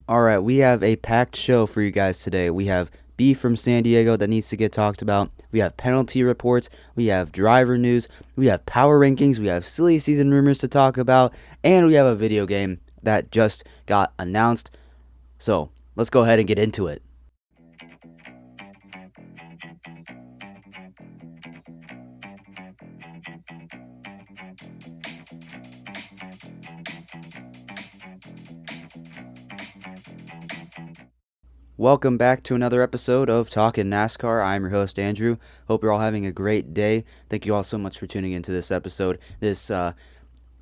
All right, we have a packed show for you guys today. We have beef from San Diego that needs to get talked about. We have penalty reports. We have driver news. We have power rankings. We have silly season rumors to talk about. And we have a video game that just got announced. So let's go ahead and get into it. Welcome back to another episode of Talkin NASCAR. I'm your host, Andrew. Hope you're all having a great day. Thank you all so much for tuning into this episode. This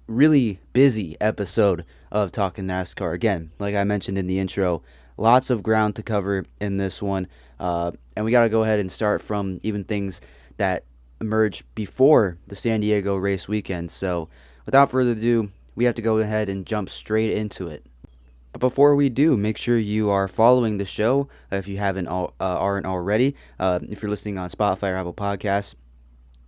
really busy episode of Talkin NASCAR. Again, like I mentioned in the intro, lots of ground to cover in this one. And we got to go ahead and start from even things that emerged before the San Diego race weekend. So without further ado, we have to go ahead and jump straight into it. But before we do, make sure you are following the show if you aren't already. If you're listening on Spotify or Apple Podcasts,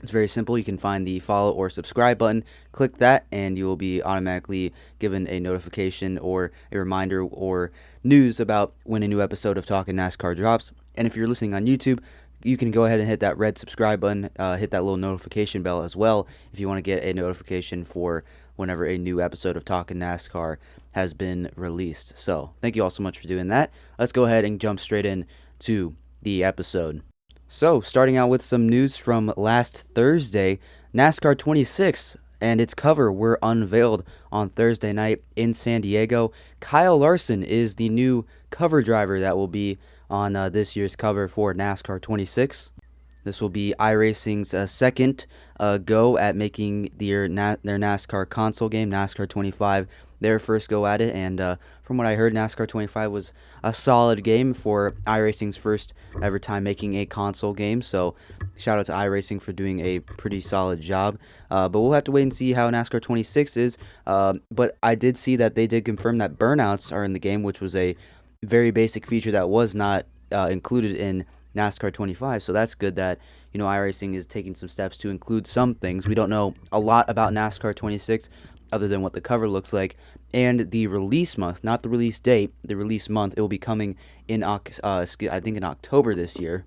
it's very simple. You can find the follow or subscribe button. Click that, and you will be automatically given a notification or a reminder or news about when a new episode of Talkin NASCAR drops. And if you're listening on YouTube, you can go ahead and hit that red subscribe button, hit that little notification bell as well if you want to get a notification for whenever a new episode of Talkin NASCAR has been released. So thank you all so much for doing that. Let's go ahead and jump straight in to the episode. So starting out with some news from last Thursday, NASCAR 26 and its cover were unveiled on Thursday night in San Diego. Kyle Larson is the new cover driver that will be on this year's cover for NASCAR 26. This will be iRacing's second go at making their NASCAR console game, NASCAR 25, their first go at it. And from what I heard, NASCAR 25 was a solid game for iRacing's first ever time making a console game. So shout out to iRacing for doing a pretty solid job. But we'll have to wait and see how NASCAR 26 is. But I did see that they did confirm that burnouts are in the game, which was a very basic feature that was not included in NASCAR 25, so that's good that iRacing is taking some steps to include some things. We don't know a lot about NASCAR 26 other than what the cover looks like, and the release month, not the release date, the release month. It will be coming in I think in October this year.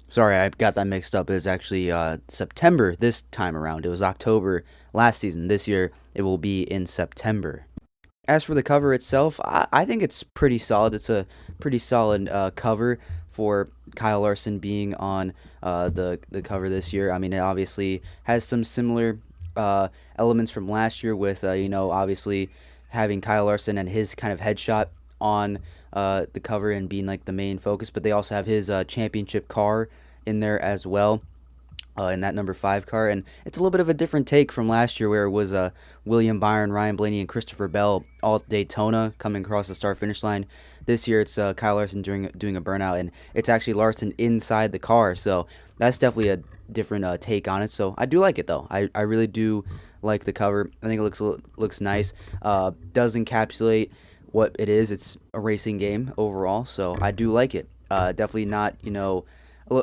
Sorry, I got that mixed up. It was actually September this time around. It was October last season. This year it will be in September. As for the cover itself, I think it's pretty solid. It's a pretty solid cover for Kyle Larson being on the cover this year. I mean, it obviously has some similar elements from last year with, obviously having Kyle Larson and his kind of headshot on the cover and being like the main focus. But they also have his championship car in there as well. In that number 5 car, and it's a little bit of a different take from last year where it was William Byron, Ryan Blaney, and Christopher Bell all at Daytona coming across the start-finish line. This year it's Kyle Larson doing a burnout, and it's actually Larson inside the car, so that's definitely a different take on it. So I do like it, though. I really do like the cover. I think it looks nice. Does encapsulate what it is. It's a racing game overall, so I do like it. Definitely not,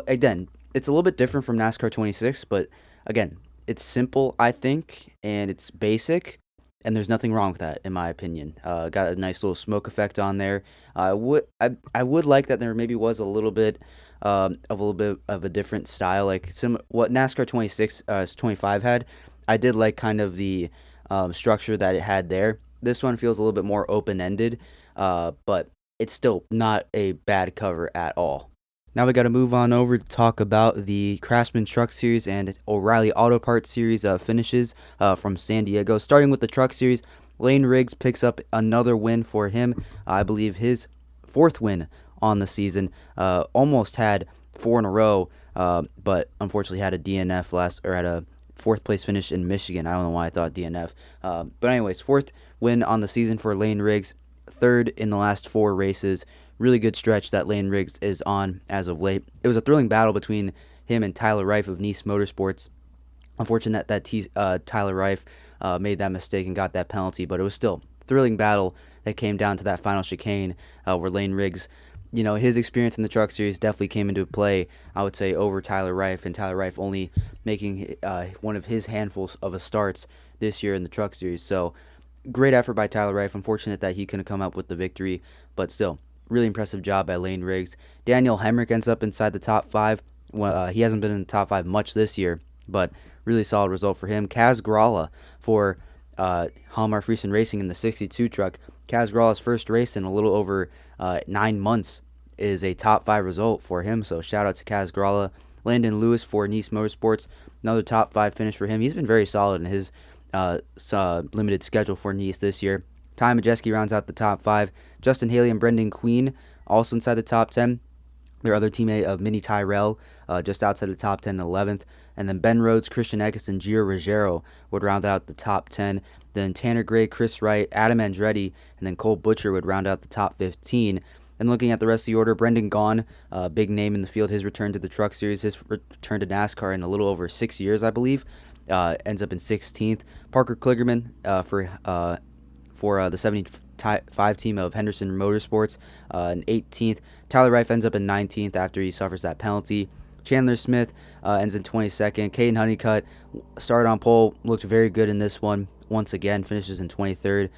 again, it's a little bit different from NASCAR 26, but again, it's simple, I think, and it's basic, and there's nothing wrong with that, in my opinion. Got a nice little smoke effect on there. I would like that there maybe was a little bit of a different style, like what NASCAR 25 had. I did like kind of the structure that it had there. This one feels a little bit more open-ended, but it's still not a bad cover at all. Now we got to move on over to talk about the Craftsman Truck Series and O'Reilly Auto Parts Series finishes from San Diego. Starting with the Truck Series, Lane Riggs picks up another win for him. I believe his 4th win on the season. Almost had 4 in a row, but unfortunately had a DNF had a 4th place finish in Michigan. I don't know why I thought DNF. But anyways, 4th win on the season for Lane Riggs. 3rd in the last 4 races. Really good stretch that Lane Riggs is on as of late. It was a thrilling battle between him and Tyler Reif of Nice Motorsports. Unfortunate that Tyler Reif made that mistake and got that penalty, but it was still a thrilling battle that came down to that final chicane where Lane Riggs, his experience in the Truck Series definitely came into play, I would say, over Tyler Reif, and Tyler Reif only making one of his handfuls of starts this year in the Truck Series. So great effort by Tyler Reif. Unfortunate that he couldn't come up with the victory, but still, really impressive job by Lane Riggs. Daniel Hemrick ends up inside the top five. Well, he hasn't been in the top five much this year, but really solid result for him. Kaz Gralla for Hallmark Friesen Racing in the 62 truck. Kaz Gralla's first race in a little over 9 months is a top five result for him, so shout out to Kaz Gralla. Landon Lewis for Nice Motorsports, another top five finish for him. He's been very solid in his limited schedule for Nice this year. Ty Majeski rounds out the top five. Justin Haley and Brendan Queen also inside the top 10. Their other teammate of Minnie Tyrell just outside the top 10 and 11th. And then Ben Rhodes, Christian Eckes, and Gio Ruggiero would round out the top 10. Then Tanner Gray, Chris Wright, Adam Andretti, and then Cole Butcher would round out the top 15. And looking at the rest of the order, Brendan Gaughan, big name in the field, his return to the Truck Series, his return to NASCAR in a little over 6 years, I believe, ends up in 16th. Parker Kligerman for the 75 team of Henderson Motorsports in 18th. Tyler Reif ends up in 19th after he suffers that penalty. Chandler Smith ends in 22nd. Caden Honeycutt started on pole, looked very good in this one. Once again, finishes in 23rd.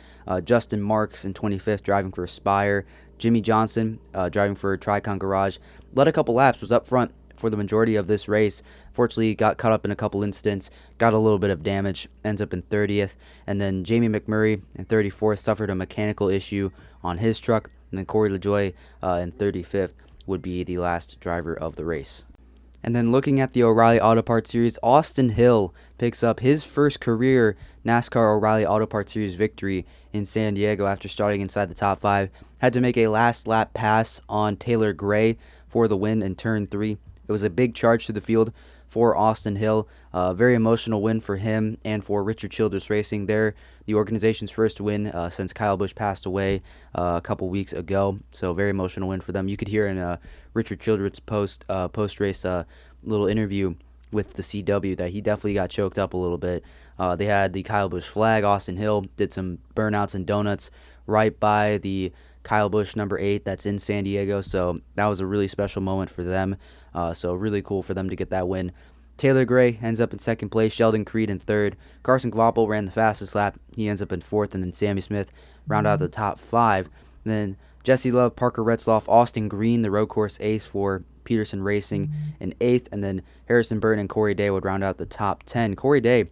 Justin Marks in 25th, driving for Aspire. Jimmy Johnson, driving for Tricon Garage, led a couple laps, was up front for the majority of this race. Fortunately, got caught up in a couple incidents, got a little bit of damage, ends up in 30th. And then Jamie McMurray in 34th suffered a mechanical issue on his truck. And then Corey LaJoy in 35th would be the last driver of the race. And then looking at the O'Reilly Auto Parts Series, Austin Hill picks up his first career NASCAR O'Reilly Auto Parts Series victory in San Diego after starting inside the top five. Had to make a last lap pass on Taylor Gray for the win in turn 3. It was a big charge to the field for Austin Hill. Very emotional win for him and for Richard Childress Racing. They're the organization's first win since Kyle Busch passed away a couple weeks ago. So very emotional win for them. You could hear in Richard Childress post-race little interview with the CW that he definitely got choked up a little bit. They had the Kyle Busch flag. Austin Hill did some burnouts and donuts right by the Kyle Busch number 8 that's in San Diego. So that was a really special moment for them. So really cool for them to get that win. Taylor Gray ends up in second place. Sheldon Creed in third. Carson Kvapil ran the fastest lap. He ends up in fourth. And then Sammy Smith round out the top 5. And then Jesse Love, Parker Retzloff, Austin Green, the road course ace for Peterson Racing in 8th. And then Harrison Burton and Corey Day would round out the top 10. Corey Day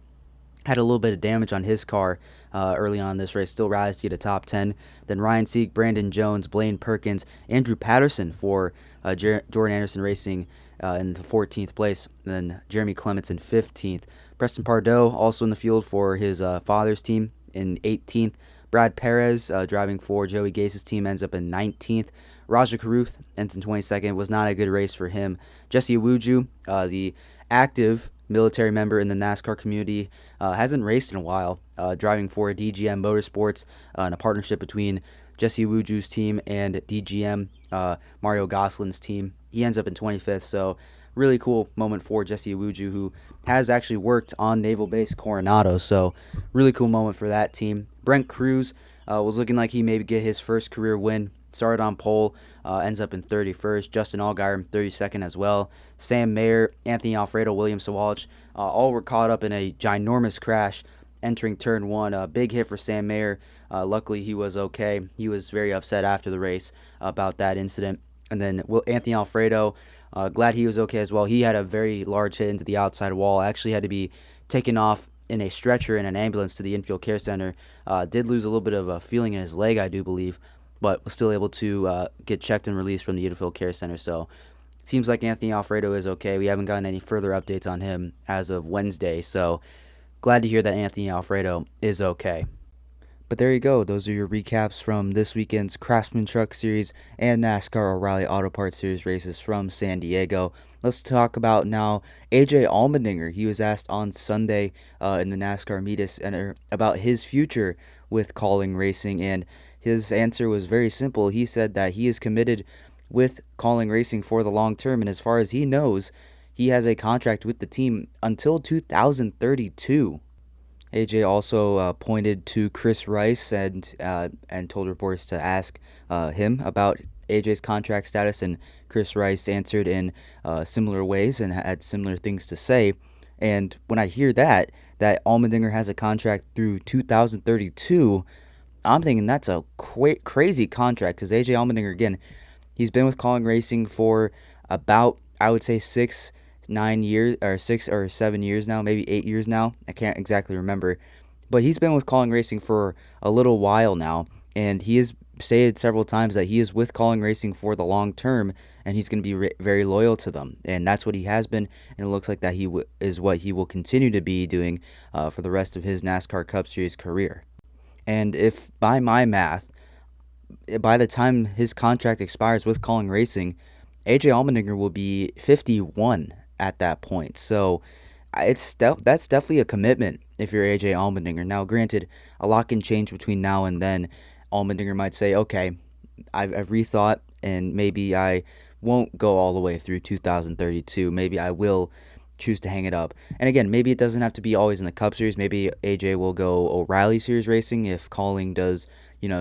had a little bit of damage on his car early on in this race, still rise to get a top 10. Then Ryan Sieg, Brandon Jones, Blaine Perkins, Andrew Patterson for Jordan Anderson Racing in the 14th place. And then Jeremy Clements in 15th. Preston Pardo also in the field for his father's team in 18th. Brad Perez driving for Joey Gase's team ends up in 19th. Raja Karuth ends in 22nd. Was not a good race for him. Jesse Iwuju, the active military member in the NASCAR community, hasn't raced in a while, driving for DGM Motorsports in a partnership between Jesse Iwuju's team and DGM, Mario Gosselin's team. He ends up in 25th, so really cool moment for Jesse Iwuju, who has actually worked on Naval Base Coronado, so really cool moment for that team. Brent Cruz was looking like he maybe get his first career win. Started on pole, ends up in 31st. Justin Allgaier in 32nd as well. Sam Mayer, Anthony Alfredo, William Sawalch, all were caught up in a ginormous crash entering turn 1. A big hit for Sam Mayer. Luckily, he was okay. He was very upset after the race about that incident. And then Anthony Alfredo, glad he was okay as well. He had a very large hit into the outside wall. Actually had to be taken off in a stretcher in an ambulance to the infield care center. Did lose a little bit of a feeling in his leg, I do believe, but was still able to get checked and released from the infield care center. So seems like Anthony Alfredo is okay. We haven't gotten any further updates on him as of Wednesday, so glad to hear that Anthony Alfredo is okay. But there you go. Those are your recaps from this weekend's Craftsman Truck Series and NASCAR O'Reilly Auto Parts Series races from San Diego. Let's talk about now AJ Allmendinger. He was asked on Sunday in the NASCAR Media Center about his future with calling racing, and his answer was very simple. He said that he is committed with calling racing for the long term, and as far as he knows, he has a contract with the team until 2032. AJ also pointed to Chris Rice and told reporters to ask him about AJ's contract status, and Chris Rice answered in similar ways and had similar things to say. And when I hear that, that Allmendinger has a contract through 2032, I'm thinking that's a crazy contract because AJ Allmendinger, again, he's been with Calling Racing for about, I would say, 9 years, or 6 or 7 years now, maybe 8 years now. I can't exactly remember. But he's been with Calling Racing for a little while now, and he has stated several times that he is with Calling Racing for the long term, and he's going to be very loyal to them. And that's what he has been, and it looks like that is what he will continue to be doing for the rest of his NASCAR Cup Series career. And if, by my math, by the time his contract expires with Calling Racing, AJ Allmendinger will be 51 at that point. So that's definitely a commitment if you're AJ Allmendinger. Now, granted, a lot can change between now and then. Allmendinger might say, okay, I've rethought, and maybe I won't go all the way through 2032. Maybe I will choose to hang it up. And again, maybe it doesn't have to be always in the Cup Series. Maybe AJ will go O'Reilly Series racing if Calling does,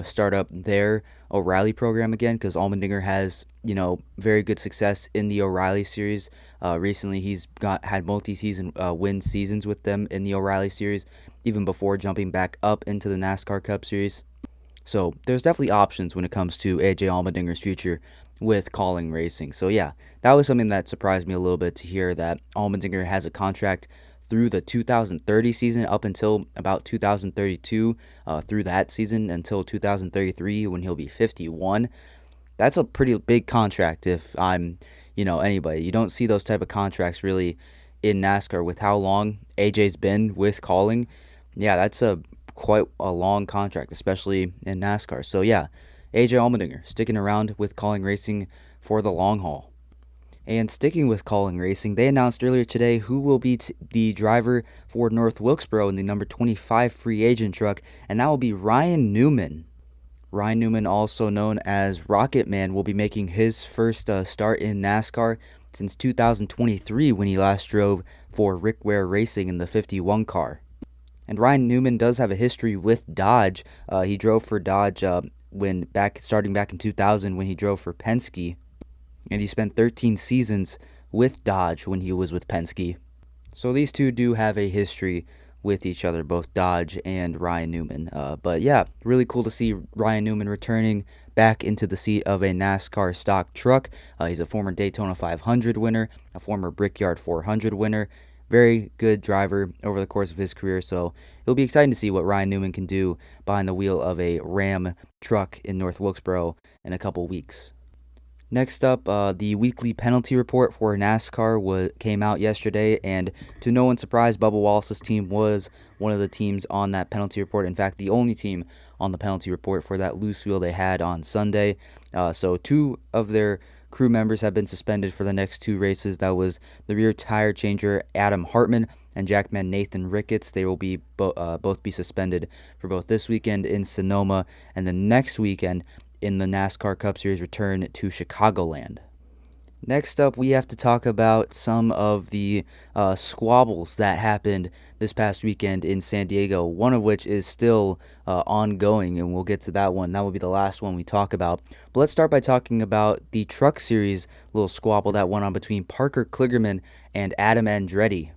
start up their O'Reilly program again, because Allmendinger has, very good success in the O'Reilly Series. Recently, he's had multi-season win seasons with them in the O'Reilly Series, even before jumping back up into the NASCAR Cup Series. So there's definitely options when it comes to AJ Allmendinger's future with Calling Racing. So yeah, that was something that surprised me a little bit to hear that Allmendinger has a contract through the 2030 season up until about 2032, through that season until 2033 when he'll be 51. That's a pretty big contract if I'm, anybody. You don't see those type of contracts really in NASCAR with how long AJ's been with Calling. Yeah, that's quite a long contract, especially in NASCAR. So yeah, AJ Allmendinger sticking around with Calling Racing for the long haul. And sticking with Calling Racing, they announced earlier today who will be the driver for North Wilkesboro in the number 25 free agent truck, and that will be Ryan Newman. Ryan Newman, also known as Rocket Man, will be making his first start in NASCAR since 2023 when he last drove for Rick Ware Racing in the 51 car. And Ryan Newman does have a history with Dodge. He drove for Dodge starting back in 2000 when he drove for Penske, and he spent 13 seasons with Dodge when he was with Penske. So these two do have a history with each other, both Dodge and Ryan Newman. But yeah, really cool to see Ryan Newman returning back into the seat of a NASCAR stock truck. He's a former Daytona 500 winner, a former Brickyard 400 winner. Very good driver over the course of his career, so it'll be exciting to see what Ryan Newman can do behind the wheel of a Ram truck in North Wilkesboro in a couple weeks. Next up, the weekly penalty report for NASCAR came out yesterday, and to no one's surprise, Bubba Wallace's team was one of the teams on that penalty report. In fact, the only team on the penalty report for that loose wheel they had on Sunday. So two of their crew members have been suspended for the next two races. That was the rear tire changer Adam Hartman and jackman Nathan Ricketts. They will be both be suspended for both this weekend in Sonoma and the next weekend in the NASCAR Cup Series return to Chicagoland. Next up, we have to talk about some of the squabbles that happened this past weekend in San Diego, one of which is still ongoing, and we'll get to that one. That will be the last one we talk about. But let's start by talking about the Truck Series little squabble that went on between Parker Kligerman and Adam Andretti.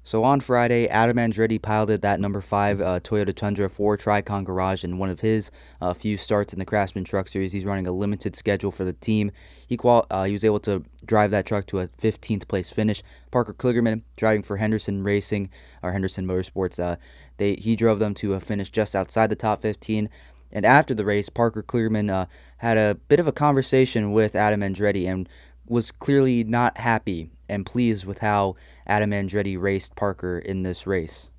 So on Friday, Adam Andretti piloted that number 5 Toyota Tundra for Tricon Garage in one of his few starts in the Craftsman Truck Series. He's running a limited schedule for the team. He was able to drive that truck to a 15th place finish. Parker Kligerman, driving for Henderson Racing, or Henderson Motorsports, he drove them to a finish just outside the top 15. And after the race, Parker Kligerman had a bit of a conversation with Adam Andretti and was clearly not happy and pleased with how Adam Andretti raced Parker in this race.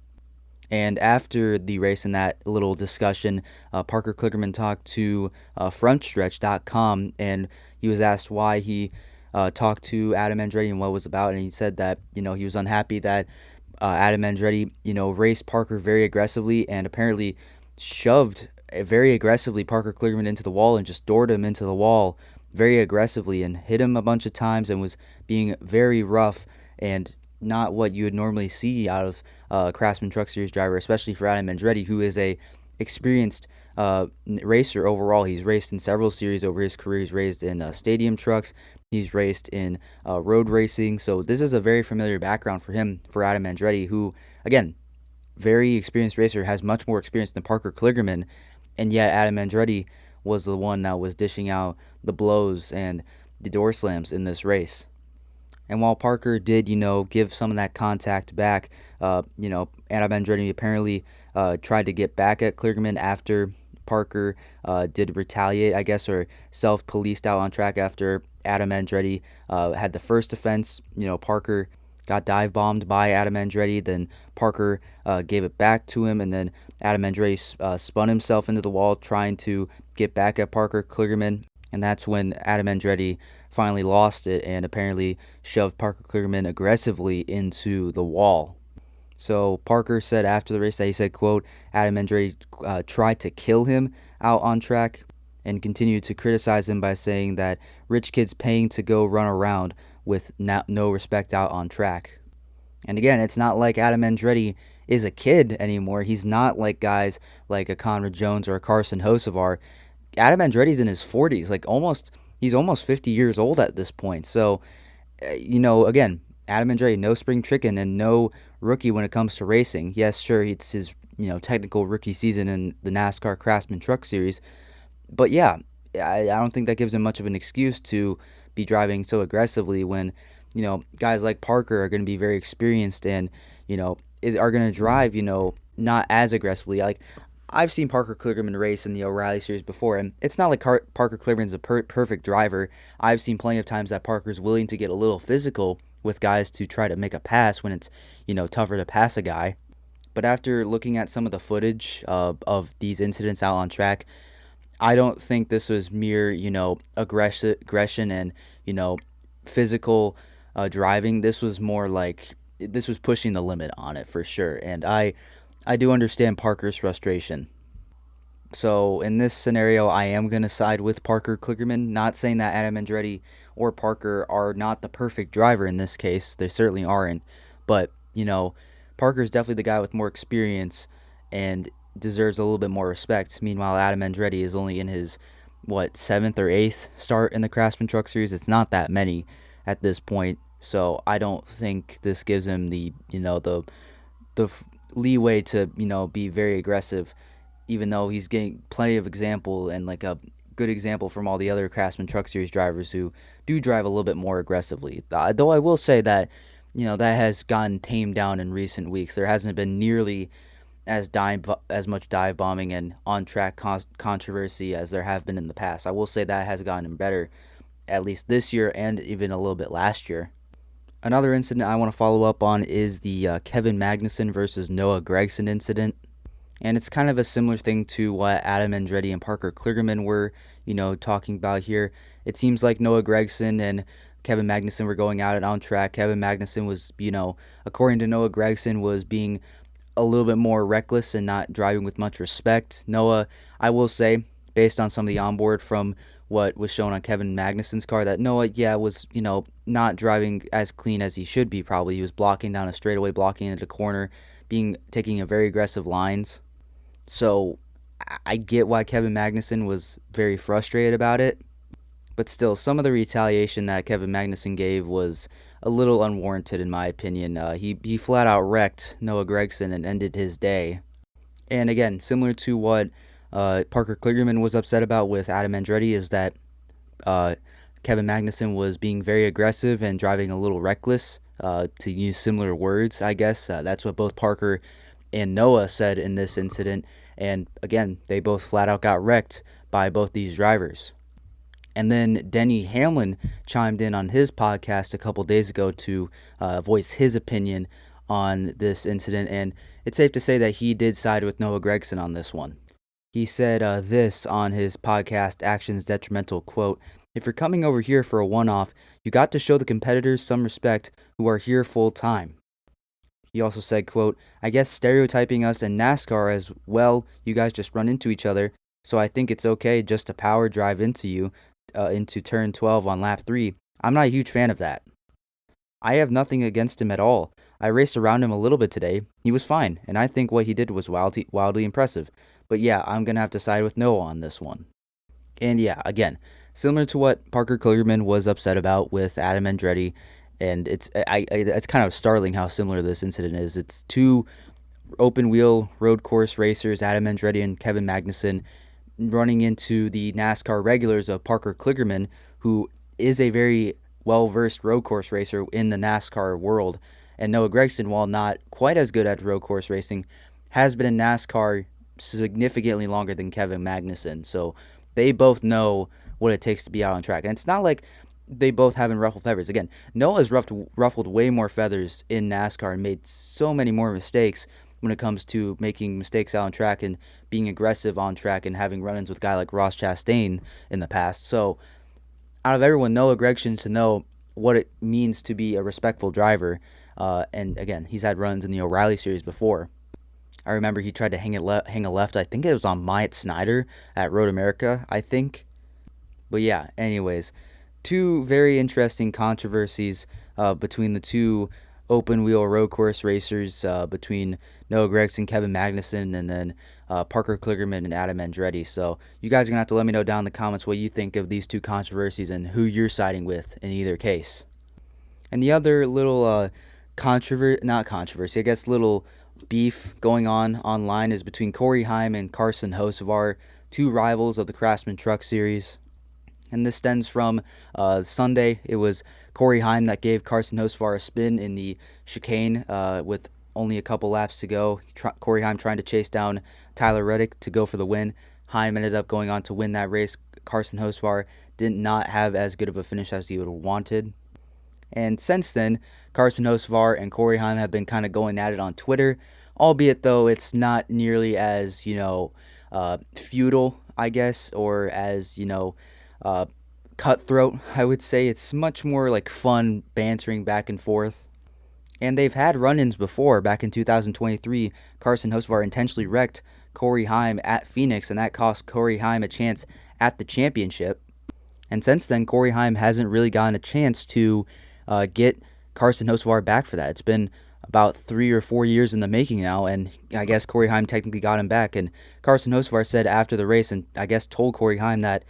And after the race and that little discussion, Parker Kligerman talked to frontstretch.com, and he was asked why he talked to Adam Andretti and what it was about, and he said that, he was unhappy that Adam Andretti, raced Parker very aggressively and apparently shoved very aggressively Parker Kligerman into the wall and just doored him into the wall very aggressively and hit him a bunch of times and was being very rough and not what you would normally see out of a Craftsman Truck Series driver, especially for Adam Andretti, who is a experienced racer overall. He's raced in several series over his career. He's raced in stadium trucks. He's raced in road racing. So this is a very familiar background for him, for Adam Andretti, who, again, very experienced racer, has much more experience than Parker Kligerman, and yet Adam Andretti was the one that was dishing out the blows and the door slams in this race. And while Parker did, give some of that contact back, Adam Andretti apparently tried to get back at Kligerman after Parker did retaliate, I guess, or self-policed out on track after Adam Andretti had the first offense. Parker got dive bombed by Adam Andretti, then Parker gave it back to him, and then Adam Andretti spun himself into the wall trying to get back at Parker Kligerman, and that's when Adam Andretti finally lost it and apparently shoved Parker Kligerman aggressively into the wall. So Parker said after the race that he said, quote, Adam Andretti tried to kill him out on track, and continued to criticize him by saying that rich kids paying to go run around with no respect out on track. And again, it's not like Adam Andretti is a kid anymore. He's not like guys like a Conrad Jones or a Carson Hocevar. Adam Andretti's in his 40s, he's almost 50 years old at this point. So, again, Adam Andretti, no spring chicken and no rookie when it comes to racing. Yes, sure, it's his, technical rookie season in the NASCAR Craftsman Truck Series. But yeah, I don't think that gives him much of an excuse to be driving so aggressively when, guys like Parker are going to be very experienced and, are going to drive, not as aggressively. Like, I've seen Parker Kligerman race in the O'Reilly Series before, and it's not like Parker Kligerman's a perfect driver. I've seen plenty of times that Parker's willing to get a little physical with guys to try to make a pass when it's, tougher to pass a guy. But after looking at some of the footage of these incidents out on track, I don't think this was mere, aggression and, physical driving. This was more like, this was pushing the limit on it for sure. And I do understand Parker's frustration. So in this scenario, I am going to side with Parker Kligerman. Not saying that Adam Andretti or Parker are not the perfect driver in this case. They certainly aren't. But, Parker's definitely the guy with more experience and deserves a little bit more respect. Meanwhile, Adam Andretti is only in his, 7th or 8th start in the Craftsman Truck Series. It's not that many at this point. So I don't think this gives him the leeway to, be very aggressive, even though he's getting plenty of example and like a good example from all the other Craftsman Truck Series drivers who do drive a little bit more aggressively. Though I will say that, that has gotten tamed down in recent weeks. There hasn't been nearly as much dive bombing and on-track controversy as there have been in the past. I will say that has gotten better, at least this year and even a little bit last year. Another incident I want to follow up on is the Kevin Magnussen versus Noah Gragson incident. And it's kind of a similar thing to what Adam Andretti and Parker Kligerman were, talking about here. It seems like Noah Gragson and Kevin Magnussen were going out and on track. Kevin Magnussen was, according to Noah Gragson, was being a little bit more reckless and not driving with much respect. Noah, I will say, based on some of the onboard from what was shown on Kevin Magnussen's car, that Noah, was, not driving as clean as he should be probably. He was blocking down a straightaway, blocking into the corner, taking a very aggressive lines. So I get why Kevin Magnussen was very frustrated about it. But still, some of the retaliation that Kevin Magnussen gave was a little unwarranted in my opinion. He flat out wrecked Noah Gragson and ended his day. And again, similar to what Parker Kligerman was upset about with Adam Andretti, is that Kevin Magnussen was being very aggressive and driving a little reckless, to use similar words, I guess. That's what both Parker and Noah said in this incident. And again, they both flat out got wrecked by both these drivers. And then Denny Hamlin chimed in on his podcast a couple days ago to voice his opinion on this incident. And it's safe to say that he did side with Noah Gragson on this one. He said this on his podcast, Actions Detrimental, quote, "If you're coming over here for a one-off, you got to show the competitors some respect who are here full time." He also said, quote, "I guess stereotyping us in NASCAR as well, you guys just run into each other, so I think it's okay just to power drive into you, into turn 12 on lap 3. I'm not a huge fan of that. I have nothing against him at all. I raced around him a little bit today. He was fine, and I think what he did was wildly impressive. But yeah, I'm going to have to side with Noah on this one." And yeah, again, similar to what Parker Kligerman was upset about with Adam Andretti, and it's kind of startling how similar this incident is. It's two open wheel road course racers Adam Andretti and Kevin Magnussen running into the NASCAR regulars of Parker Kligerman, who is a very well versed road course racer in the NASCAR world. And Noah Gragson, while not quite as good at road course racing, has been in NASCAR significantly longer than Kevin Magnussen. So they both know what it takes to be out on track. And it's not like they both haven't ruffled feathers. Again, Noah's ruffled way more feathers in NASCAR and made so many more mistakes when it comes to making mistakes out on track and being aggressive on track and having run-ins with a guy like Ross Chastain in the past. So out of everyone, Noah Gragson to know what it means to be a respectful driver. And again, he's had runs in the O'Reilly series before. I remember he tried to hang a left. I think it was on Myatt Snyder at Road America, I think. But yeah, anyways, two very interesting controversies between the two open wheel road course racers, between Noah Gragson, Kevin Magnussen, and then Parker Kligerman and Adam Andretti. So you guys are going to have to let me know down in the comments what you think of these two controversies and who you're siding with in either case. And the other little not controversy, I guess little beef going on online is between Corey Heim and Carson Hocevar, two rivals of the Craftsman Truck Series. And this stems from Sunday. It was Corey Heim that gave Carson Hocevar a spin in the chicane with only a couple laps to go. Corey Heim trying to chase down Tyler Reddick to go for the win. Heim ended up going on to win that race. Carson Hocevar did not have as good of a finish as he would have wanted. And since then, Carson Hocevar and Corey Heim have been kind of going at it on Twitter, albeit though it's not nearly as, feudal, I guess, or as, cutthroat, I would say. It's much more like fun bantering back and forth. And they've had run-ins before. Back in 2023, Carson Hocevar intentionally wrecked Corey Heim at Phoenix, and that cost Corey Heim a chance at the championship. And since then, Corey Heim hasn't really gotten a chance to get Carson Hocevar back for that. It's been about 3 or 4 years in the making now, and I guess Corey Heim technically got him back. And Carson Hocevar said after the race, and I guess told Corey Heim that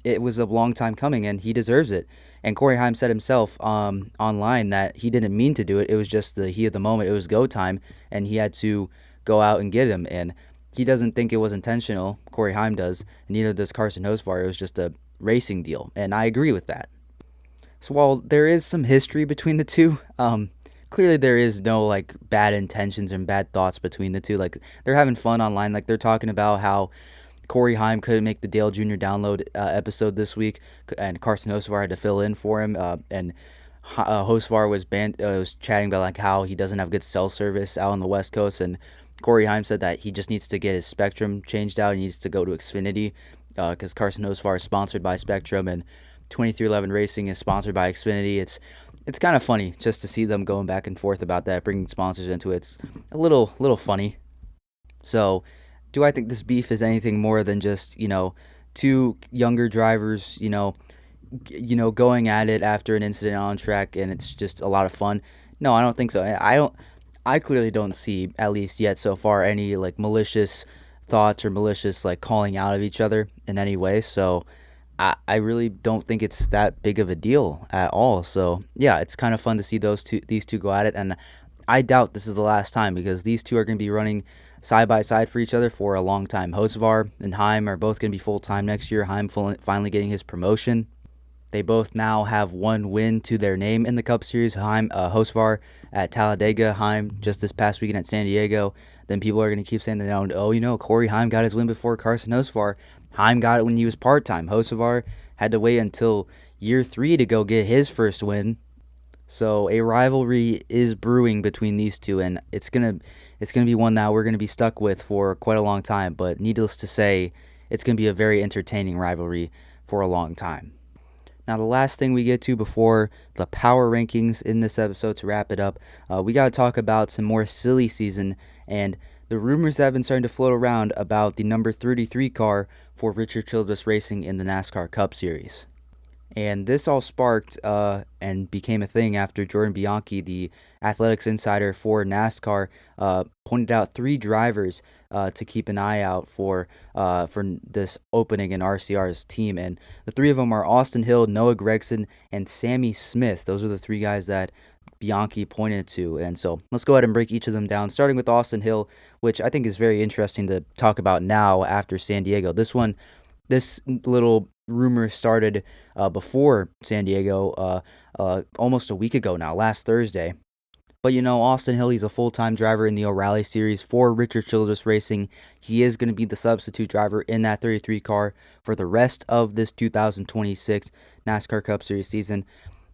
it was a long time coming and he deserves it. And Corey Heim said himself online that he didn't mean to do it. It was just the heat of the moment. It was go time, and he had to go out and get him. And he doesn't think it was intentional. Corey Heim does, and neither does Carson Hocevar. It was just a racing deal, and I agree with that. So while there is some history between the two, clearly there is no like bad intentions and bad thoughts between the two. Like they're having fun online. Like they're talking about how Corey Heim couldn't make the Dale Jr. Download episode this week, and Carson Hocevar had to fill in for him. And Hocevar was chatting about like how he doesn't have good cell service out on the West Coast, and Corey Heim said that he just needs to get his Spectrum changed out. He needs to go to Xfinity because Carson Hocevar is sponsored by Spectrum, and 2311 Racing is sponsored by Xfinity. It's kind of funny just to see them going back and forth about that, bringing sponsors into it. It's a little funny. So, do I think this beef is anything more than just two younger drivers going at it after an incident on track, and it's just a lot of fun? No, I don't think so. I clearly don't see, at least yet so far, any like malicious thoughts or malicious like calling out of each other in any way. So I really don't think it's that big of a deal at all. So yeah, it's kind of fun to see these two go at it, and I doubt this is the last time because these two are going to be running side by side for each other for a long time. Hocevar and Heim are both going to be full time next year. Heim finally getting his promotion. They both now have one win to their name in the Cup Series. Hocevar at Talladega, Heim just this past weekend at San Diego. Then people are going to keep saying that, Corey Heim got his win before Carson Hocevar. Heim got it when he was part-time. Hocevar had to wait until year 3 to go get his first win. So a rivalry is brewing between these two, and it's gonna be one that we're gonna be stuck with for quite a long time. But needless to say, it's gonna be a very entertaining rivalry for a long time. Now, the last thing we get to before the power rankings in this episode to wrap it up, we got to talk about some more silly season and the rumors that have been starting to float around about the number 33 car for Richard Childress Racing in the NASCAR Cup Series. And this all sparked and became a thing after Jordan Bianchi, the athletics insider for NASCAR, pointed out 3 drivers to keep an eye out for this opening in RCR's team. And the 3 of them are Austin Hill, Noah Gragson, and Sammy Smith. Those are the 3 guys that Bianchi pointed to. And so let's go ahead and break each of them down, starting with Austin Hill, which I think is very interesting to talk about now after San Diego. This little rumor started before San Diego, almost a week ago now, last Thursday. But Austin Hill, he's a full-time driver in the O'Reilly Series for Richard Childress Racing. He is going to be the substitute driver in that 33 car for the rest of this 2026 NASCAR Cup Series season.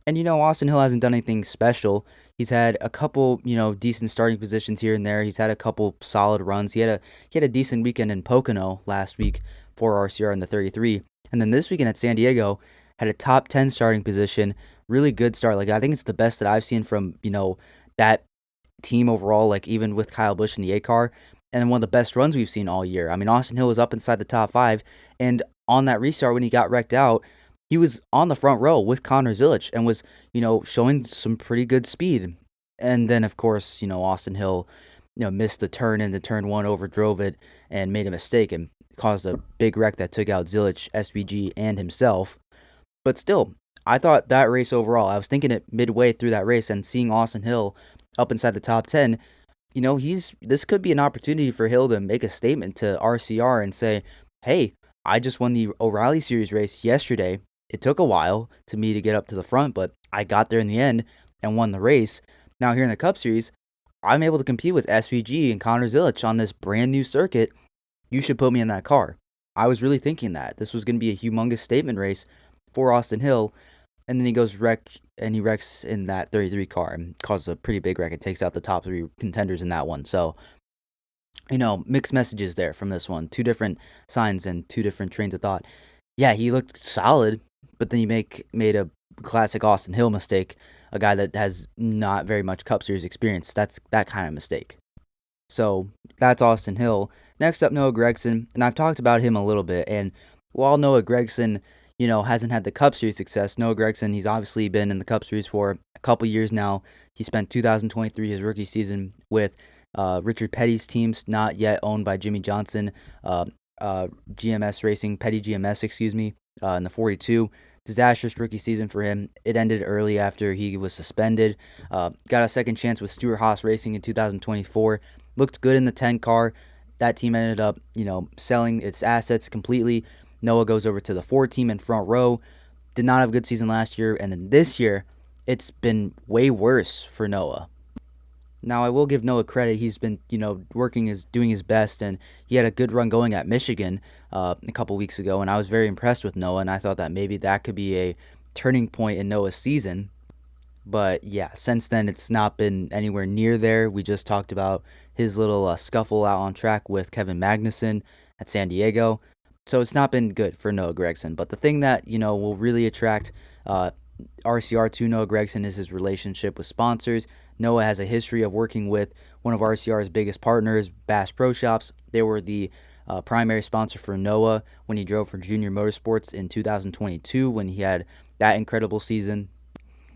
And Austin Hill hasn't done anything special. He's had a couple, decent starting positions here and there. He's had a couple solid runs. He had a decent weekend in Pocono last week for RCR in the 33. And then this weekend at San Diego, had a top 10 starting position. Really good start. Like, I think it's the best that I've seen from, that team overall, like even with Kyle Busch in the A car, and one of the best runs we've seen all year. I mean, Austin Hill was up inside the top 5, and on that restart when he got wrecked out, he was on the front row with Connor Zilic and was, showing some pretty good speed. And then, of course, Austin Hill, missed the turn into turn 1, overdrove it, and made a mistake and caused a big wreck that took out Zilic, SVG, and himself. But still, I thought that race overall, I was thinking it midway through that race and seeing Austin Hill up inside the top 10, this could be an opportunity for Hill to make a statement to RCR and say, hey, I just won the O'Reilly Series race yesterday. It took a while to me to get up to the front, but I got there in the end and won the race. Now here in the Cup Series, I'm able to compete with SVG and Connor Zilic on this brand new circuit. You should put me in that car. I was really thinking that this was going to be a humongous statement race for Austin Hill, and then he goes he wrecks in that 33 car and causes a pretty big wreck. It takes out the top 3 contenders in that one. So, mixed messages there from this one. 2 different signs and 2 different trains of thought. Yeah, he looked solid, but then he made a classic Austin Hill mistake, a guy that has not very much Cup Series experience. That's that kind of mistake. So that's Austin Hill. Next up, Noah Gragson, and I've talked about him a little bit. And while Noah Gragson, hasn't had the Cup Series success, Noah Gragson, he's obviously been in the Cup Series for a couple years now. He spent 2023, his rookie season, with Richard Petty's teams, not yet owned by Jimmy Johnson, GMS Racing, Petty GMS, in the 42. Disastrous rookie season for him. It ended early after he was suspended. Got a second chance with Stewart-Haas Racing in 2024. Looked good in the 10 car. That team ended up, selling its assets completely. Noah goes over to the 4 team in front row. Did not have a good season last year. And then this year, it's been way worse for Noah. Now, I will give Noah credit. He's been, doing his best, and he had a good run going at Michigan a couple weeks ago, and I was very impressed with Noah, and I thought that maybe that could be a turning point in Noah's season. But yeah, since then, it's not been anywhere near there. We just talked about his little scuffle out on track with Kevin Magnussen at San Diego. So it's not been good for Noah Gragson. But the thing that, will really attract RCR to Noah Gragson is his relationship with sponsors. Noah has a history of working with one of RCR's biggest partners, Bass Pro Shops. They were the primary sponsor for Noah when he drove for Junior Motorsports in 2022 when he had that incredible season.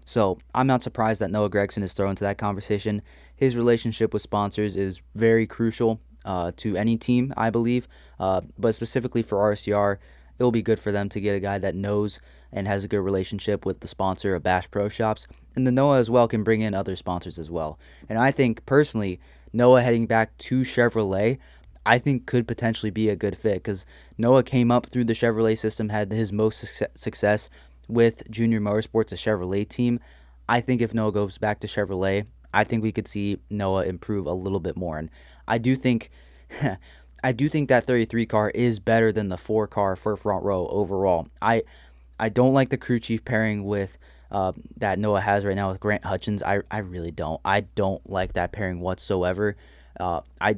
So I'm not surprised that Noah Gragson is thrown into that conversation. His relationship with sponsors is very crucial to any team, I believe, but specifically for RCR, it'll be good for them to get a guy that knows and has a good relationship with the sponsor of Bash Pro Shops. And then Noah as well can bring in other sponsors as well. And I think, personally, Noah heading back to Chevrolet, I think could potentially be a good fit because Noah came up through the Chevrolet system, had his most success with Junior Motorsports, a Chevrolet team. I think if Noah goes back to Chevrolet, I think we could see Noah improve a little bit more. And I do think that 33 car is better than the 4 car for front row overall. I don't like the crew chief pairing with that Noah has right now with Grant Hutchins. I really don't. I don't like that pairing whatsoever. I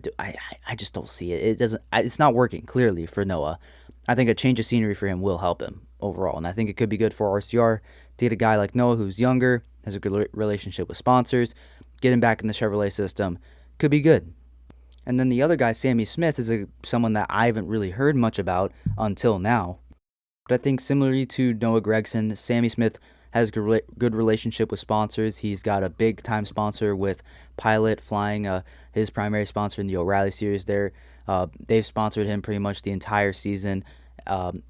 just don't see it. It's not working clearly for Noah. I think a change of scenery for him will help him overall, and I think it could be good for RCR to get a guy like Noah who's younger, has a good relationship with sponsors, get him back in the Chevrolet system. Could be good. And then the other guy, Sammy Smith, is someone that I haven't really heard much about until now. But I think similarly to Noah Gragson, Sammy Smith has a good relationship with sponsors. He's got a big-time sponsor with Pilot flying, his primary sponsor in the O'Reilly Series there. They've sponsored him pretty much the entire season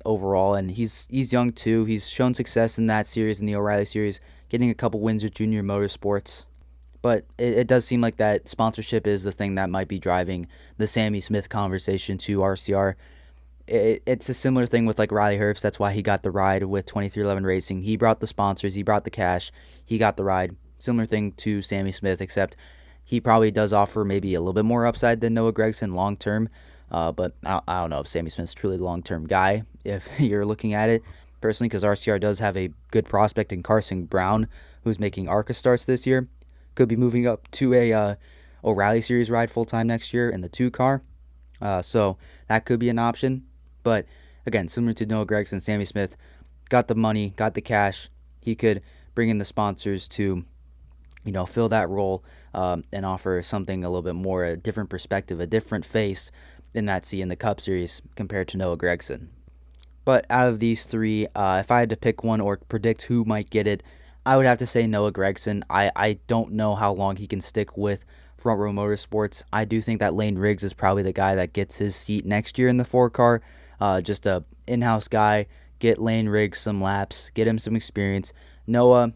overall, and he's young too. He's shown success in that series, in the O'Reilly Series. getting a couple wins with Junior Motorsports. But it does seem like that sponsorship is the thing that might be driving the Sammy Smith conversation to RCR. It's a similar thing with like Riley Herbst. That's why he got the ride with 2311 Racing. He brought the sponsors, he brought the cash, he got the ride. Similar thing to Sammy Smith, except he probably does offer maybe a little bit more upside than Noah Gragson long term. But I don't know if Sammy Smith's truly the long term guy if you're looking at it personally, because RCR does have a good prospect in Carson Brown, who's making ARCA starts this year. Could be moving up to a O'Reilly Series ride full time next year in the 2 car. So that could be an option. But again, similar to Noah Gragson, Sammy Smith got the money, got the cash. He could bring in the sponsors to, fill that role and offer something a little bit more, a different perspective, a different face in that seat in the Cup Series compared to Noah Gragson. But out of these three, if I had to pick one or predict who might get it, I would have to say Noah Gragson. I don't know how long he can stick with Front Row Motorsports. I do think that Lane Riggs is probably the guy that gets his seat next year in the 4 car. Just a in-house guy. Get Lane Riggs some laps. Get him some experience. Noah,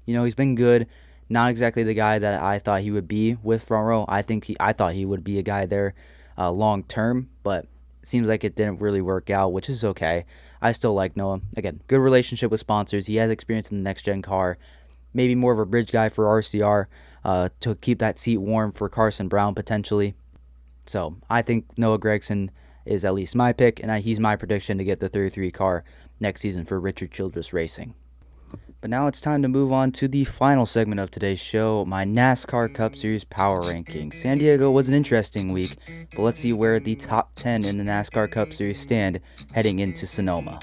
he's been good. Not exactly the guy that I thought he would be with Front Row. I thought he would be a guy there long term, but it seems like it didn't really work out, which is okay. I still like Noah. Again, good relationship with sponsors. He has experience in the next-gen car. Maybe more of a bridge guy for RCR to keep that seat warm for Carson Brown potentially. So I think Noah Gragson is at least my pick, and he's my prediction to get the 33 car next season for Richard Childress Racing. But now it's time to move on to the final segment of today's show, my NASCAR Cup Series Power Rankings. San Diego was an interesting week, but let's see where the top 10 in the NASCAR Cup Series stand heading into Sonoma.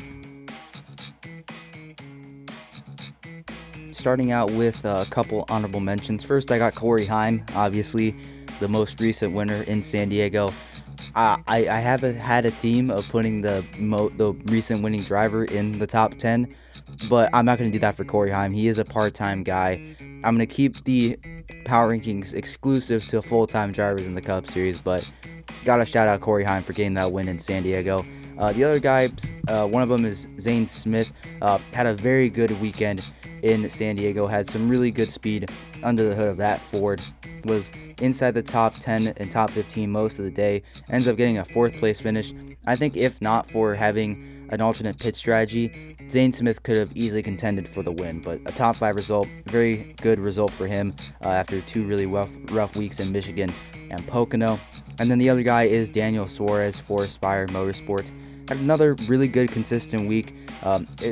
Starting out with a couple honorable mentions. First, I got Corey Heim, obviously the most recent winner in San Diego. I haven't had a theme of putting the recent winning driver in the top 10, but I'm not going to do that for Corey Heim. He is a part-time guy. I'm going to keep the power rankings exclusive to full-time drivers in the Cup Series, but got to shout out Corey Heim for getting that win in San Diego. The other guy, one of them is Zane Smith, had a very good weekend in San Diego, had some really good speed under the hood of that Ford, was inside the top 10 and top 15 most of the day, ends up getting a 4th place finish. I think if not for having an alternate pit strategy, Zane Smith could have easily contended for the win, but a top 5 result, very good result for him after 2 really rough weeks in Michigan and Pocono. And then the other guy is Daniel Suarez for Aspire Motorsports. Had another really good, consistent week.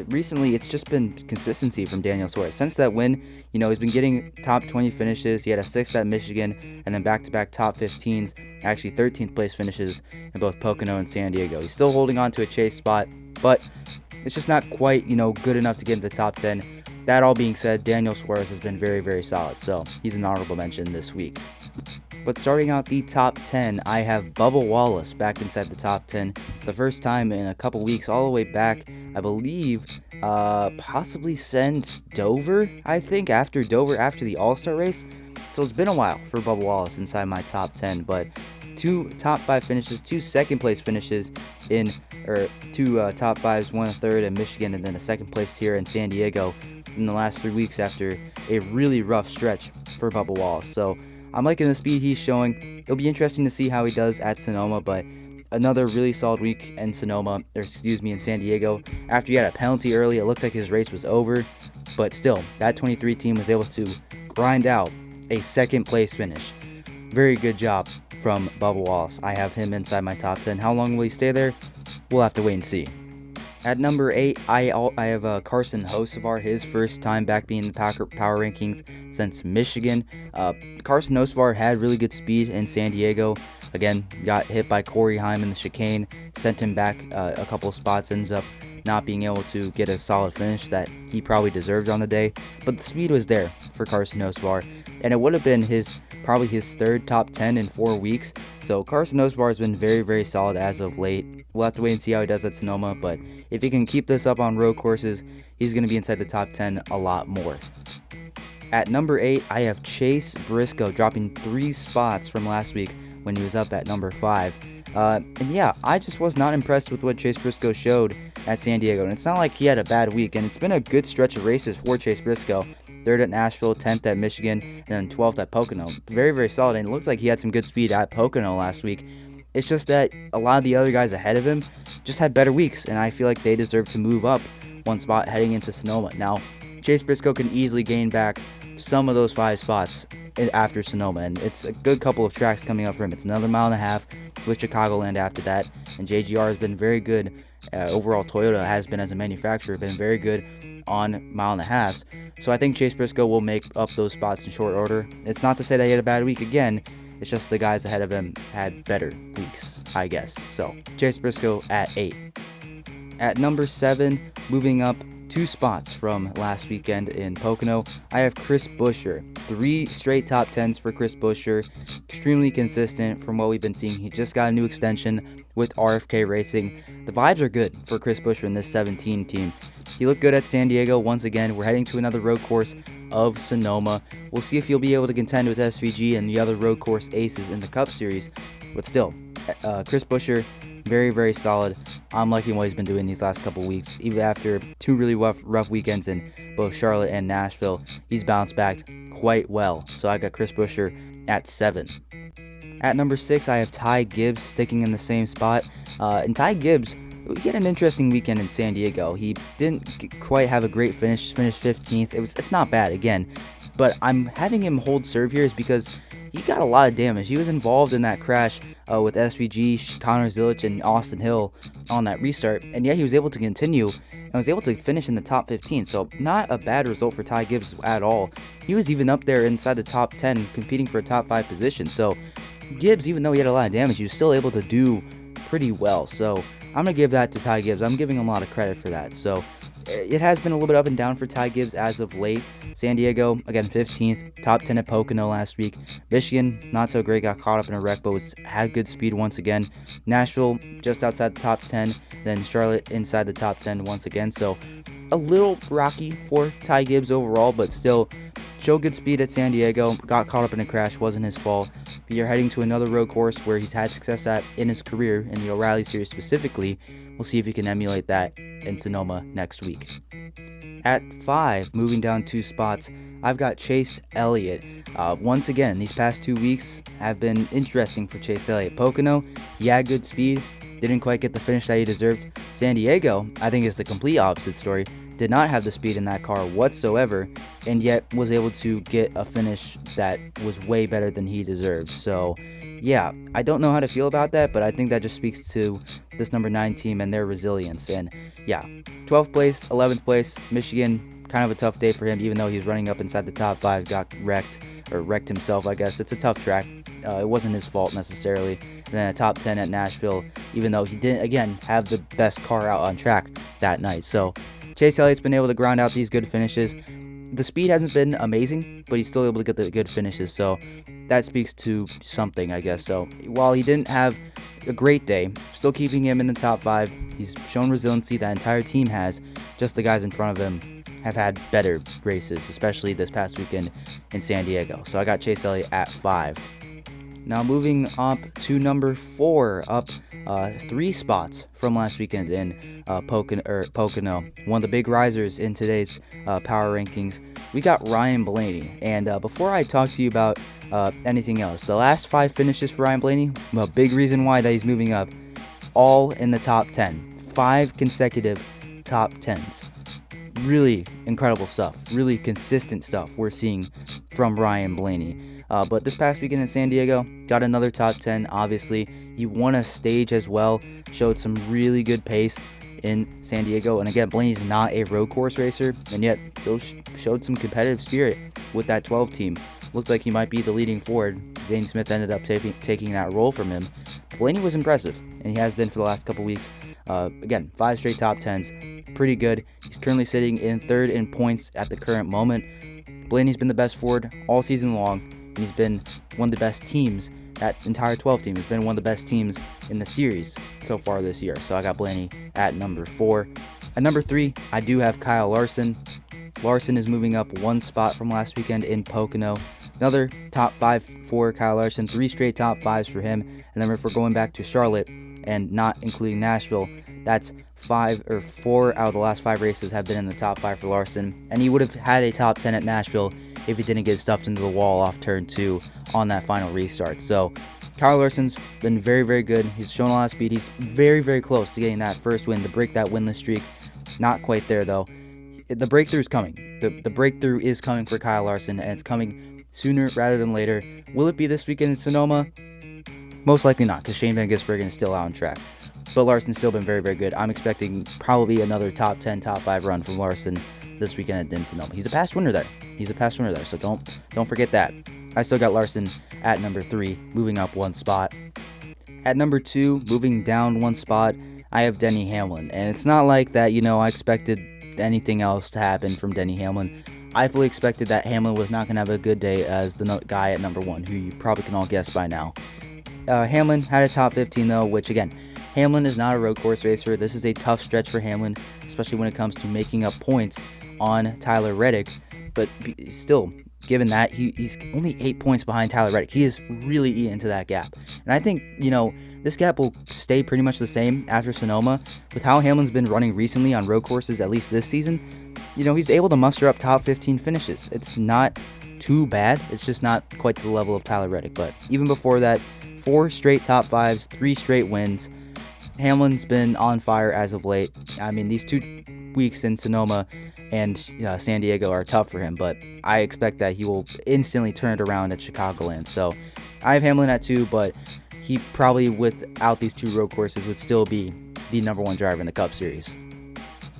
Recently, it's just been consistency from Daniel Suarez. Since that win, he's been getting top 20 finishes. He had a 6th at Michigan, and then back-to-back top 15s, actually 13th place finishes in both Pocono and San Diego. He's still holding on to a chase spot, but it's just not quite, good enough to get into the top 10. That all being said, Daniel Suarez has been very, very solid, so he's an honorable mention this week. But starting out the top 10, I have Bubba Wallace back inside the top 10. The first time in a couple weeks, all the way back, I believe, possibly since Dover, after the All-Star race. So it's been a while for Bubba Wallace inside my top 10, but 2 top 5 finishes, 2 second place finishes two top 5s, 1 3rd in Michigan, and then a 2nd place here in San Diego in the last 3 weeks after a really rough stretch for Bubba Wallace. So I'm liking the speed he's showing. It'll be interesting to see how he does at Sonoma, but another really solid week in in San Diego. After he had a penalty early, it looked like his race was over, but still, that 23 team was able to grind out a 2nd place finish. Very good job from Bubba Wallace. I have him inside my top 10. How long will he stay there? We'll have to wait and see. At number 8, I have Carson Hocevar, his first time back being in the power rankings since Michigan. Carson Hocevar had really good speed in San Diego. Again, got hit by Corey Heim in the chicane, sent him back a couple of spots, ends up not being able to get a solid finish that he probably deserved on the day. But the speed was there for Carson Hocevar, and it would have been probably his 3rd top 10 in 4 weeks. So Carson Hocevar has been very, very solid as of late. We'll have to wait and see how he does at Sonoma, but if he can keep this up on road courses, he's going to be inside the top 10 a lot more. At number 8, I have Chase Briscoe, dropping 3 spots from last week when he was up at number 5. And yeah, I just was not impressed with what Chase Briscoe showed at San Diego. And it's not like he had a bad week, and it's been a good stretch of races for Chase Briscoe. 3rd at Nashville, 10th at Michigan, and then 12th at Pocono. Very, very solid, and it looks like he had some good speed at Pocono last week. It's just that a lot of the other guys ahead of him just had better weeks, and I feel like they deserve to move up one spot heading into Sonoma. Now, Chase Briscoe can easily gain back some of those 5 spots after Sonoma, and it's a good couple of tracks coming up for him. It's another 1.5 miles with Chicagoland after that, and JGR has been very good. Overall, Toyota has been, as a manufacturer, been very good on 1.5 miles. So I think Chase Briscoe will make up those spots in short order. It's not to say that he had a bad week again. It's just the guys ahead of him had better weeks, I guess. So Chase Briscoe at 8. At number 7, moving up 2 spots from last weekend in Pocono, I have Chris Buescher. 3 straight top 10s for Chris Buescher. Extremely consistent from what we've been seeing. He just got a new extension with RFK Racing. The vibes are good for Chris Buescher in this 17 team. He looked good at San Diego once again. We're heading to another road course of Sonoma. We'll see if he'll be able to contend with SVG and the other road course aces in the Cup Series. But still, Chris Buescher, very, very solid. I'm liking what he's been doing these last couple weeks. Even after 2 really rough weekends in both Charlotte and Nashville, he's bounced back quite well. So I got Chris Buescher at 7. At number 6, I have Ty Gibbs sticking in the same spot. And Ty Gibbs, he had an interesting weekend in San Diego. He didn't quite have a great finish, finished 15th. It's not bad, again. But I'm having him hold serve here is because he got a lot of damage. He was involved in that crash with SVG, Connor Zilic, and Austin Hill on that restart. And yet he was able to continue and was able to finish in the top 15. So not a bad result for Ty Gibbs at all. He was even up there inside the top 10, competing for a top 5 position. So Gibbs, even though he had a lot of damage, he was still able to do pretty well. So I'm going to give that to Ty Gibbs. I'm giving him a lot of credit for that. So it has been a little bit up and down for Ty Gibbs as of late. San Diego, again, 15th, top 10 at Pocono last week. Michigan, not so great, got caught up in a wreck, but had good speed once again. Nashville, just outside the top 10. Then Charlotte, inside the top 10 once again. So a little rocky for Ty Gibbs overall, but still showed good speed at San Diego. Got caught up in a crash, wasn't his fault. But you're heading to another road course where he's had success at in his career, in the O'Reilly Series specifically. We'll see if he can emulate that in Sonoma next week. At 5, moving down 2 spots, I've got Chase Elliott. Once again, these past 2 weeks have been interesting for Chase Elliott. Pocono, he had good speed, didn't quite get the finish that he deserved. San Diego, I think, is the complete opposite story. Did not have the speed in that car whatsoever, and yet was able to get a finish that was way better than he deserved. So yeah, I don't know how to feel about that, but I think that just speaks to this number 9 team and their resilience. And yeah, 12th place, 11th place, Michigan, kind of a tough day for him, even though he was running up inside the top 5, got wrecked himself, I guess. It's a tough track. It wasn't his fault necessarily. And then a top 10 at Nashville, even though he didn't, again, have the best car out on track that night. So Chase Elliott's been able to grind out these good finishes. The speed hasn't been amazing, but he's still able to get the good finishes. So that speaks to something, I guess. So while he didn't have a great day, still keeping him in the top 5. He's shown resiliency, that entire team has. Just the guys in front of him have had better races, especially this past weekend in San Diego. So I got Chase Elliott at 5. Now moving up to number 4, up 3 spots from last weekend in Pocono. One of the big risers in today's power rankings. We got Ryan Blaney. And before I talk to you about anything else, the last 5 finishes for Ryan Blaney, a big reason why that he's moving up, all in the top 10. 5 consecutive top 10s. Really incredible stuff. Really consistent stuff we're seeing from Ryan Blaney. But this past weekend in San Diego, got another top 10, obviously. He won a stage as well, showed some really good pace in San Diego. And again, Blaney's not a road course racer, and yet still showed some competitive spirit with that 12 team. Looked like he might be the leading forward. Zane Smith ended up taking that role from him. Blaney was impressive, and he has been for the last couple weeks. Again, 5 straight top 10s. Pretty good. He's currently sitting in 3rd in points at the current moment. Blaney's been the best forward all season long. He's been one of the best teams. That entire 12 team has been one of the best teams in the series so far this year. So I got Blaney at number 4. At number 3, I do have Kyle Larson. Larson is moving up 1 spot from last weekend in Pocono. Another top 5 for Kyle Larson. 3 straight top 5s for him. And then if we're going back to Charlotte and not including Nashville, that's 4 out of the last 5 races have been in the top 5 for Larson, and he would have had a top 10 at Nashville if he didn't get stuffed into the wall off turn 2 on that final restart. So Kyle Larson's been very, very good. He's shown a lot of speed. He's very, very close to getting that first win to break that winless streak. Not quite there, though. The breakthrough is coming. The breakthrough is coming for Kyle Larson, and it's coming sooner rather than later. Will it be this weekend in Sonoma? Most likely not, because Shane Van Gisbergen is still out on track. But Larson's still been very, very good. I'm expecting probably another top 10, top 5 run from Larson this weekend at Sonoma. He's a past winner there. So don't forget that. I still got Larson at number 3, moving up 1 spot. At number 2, moving down 1 spot, I have Denny Hamlin. And it's not like that, I expected anything else to happen from Denny Hamlin. I fully expected that Hamlin was not going to have a good day as the guy at number 1, who you probably can all guess by now. Hamlin had a top 15, though, which, again, Hamlin is not a road course racer. This is a tough stretch for Hamlin, especially when it comes to making up points on Tyler Reddick. But still, given that, he's only 8 points behind Tyler Reddick. He is really eating into that gap. And I think, this gap will stay pretty much the same after Sonoma. With how Hamlin's been running recently on road courses, at least this season, he's able to muster up top 15 finishes. It's not too bad. It's just not quite to the level of Tyler Reddick. But even before that, 4 straight top 5s, 3 straight wins. Hamlin's been on fire as of late. I mean, these 2 weeks in Sonoma and San Diego are tough for him, but I expect that he will instantly turn it around at Chicagoland. So I have Hamlin at 2, but he probably, without these 2 road courses, would still be the number 1 driver in the Cup Series.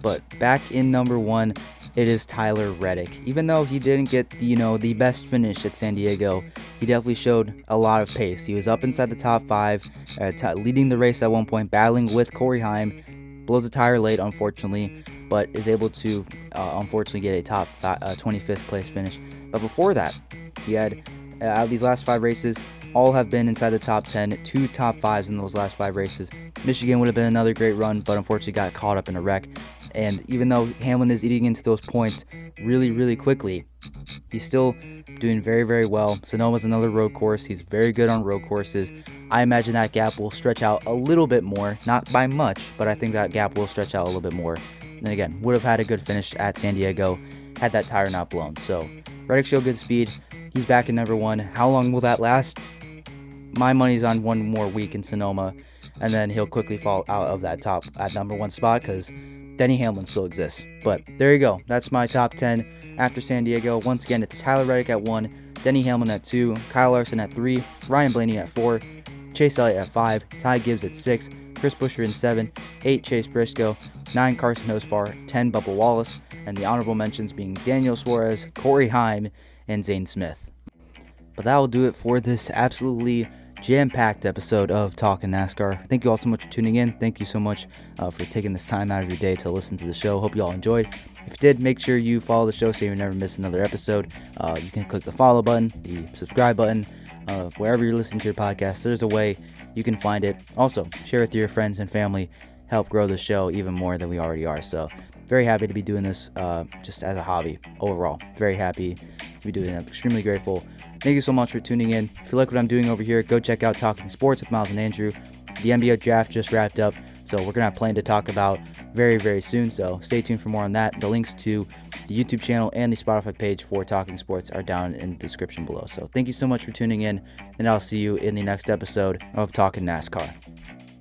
But back in number 1, it is Tyler Reddick. Even though he didn't get, the best finish at San Diego, he definitely showed a lot of pace. He was up inside the top 5, leading the race at one point, battling with Corey Heim, blows a tire late, unfortunately, but is able to, unfortunately, get a top 25th place finish. But before that, he had, out of these last 5 races, all have been inside the top 10, 2 top 5s in those last 5 races. Michigan would have been another great run, but unfortunately got caught up in a wreck. And even though Hamlin is eating into those points really, really quickly, he's still doing very, very well. Sonoma's another road course. He's very good on road courses. I imagine that gap will stretch out a little bit more, not by much, but I think that gap will stretch out a little bit more. And again, would have had a good finish at San Diego had that tire not blown. So Reddick showed good speed. He's back in number 1. How long will that last? My money's on 1 more week in Sonoma, and then he'll quickly fall out of that top at number 1 spot because Denny Hamlin still exists. But there you go. That's my top 10 after San Diego. Once again, it's Tyler Reddick at 1, Denny Hamlin at 2, Kyle Larson at 3, Ryan Blaney at 4, Chase Elliott at 5, Ty Gibbs at 6, Chris Buescher in 7, 8 Chase Briscoe, 9 Carson Hocevar, 10 Bubba Wallace, and the honorable mentions being Daniel Suarez, Corey Heim, and Zane Smith. But that will do it for this absolutely jam-packed episode of Talkin NASCAR. Thank you all so much for tuning in. Thank you so much for taking this time out of your day to listen to the show. Hope you all enjoyed. If you did, make sure you follow the show so you never miss another episode. You can click the follow button, the subscribe button, wherever you're listening to your podcast. There's a way you can find it. Also, share with your friends and family. Help grow the show even more than we already are. So, very happy to be doing this just as a hobby overall. Very happy to be doing it. I'm extremely grateful. Thank you so much for tuning in. If you like what I'm doing over here, go check out Talking Sports with Miles and Andrew. The NBA draft just wrapped up, so we're going to have plenty to talk about very, very soon. So stay tuned for more on that. The links to the YouTube channel and the Spotify page for Talking Sports are down in the description below. So thank you so much for tuning in, and I'll see you in the next episode of Talkin NASCAR.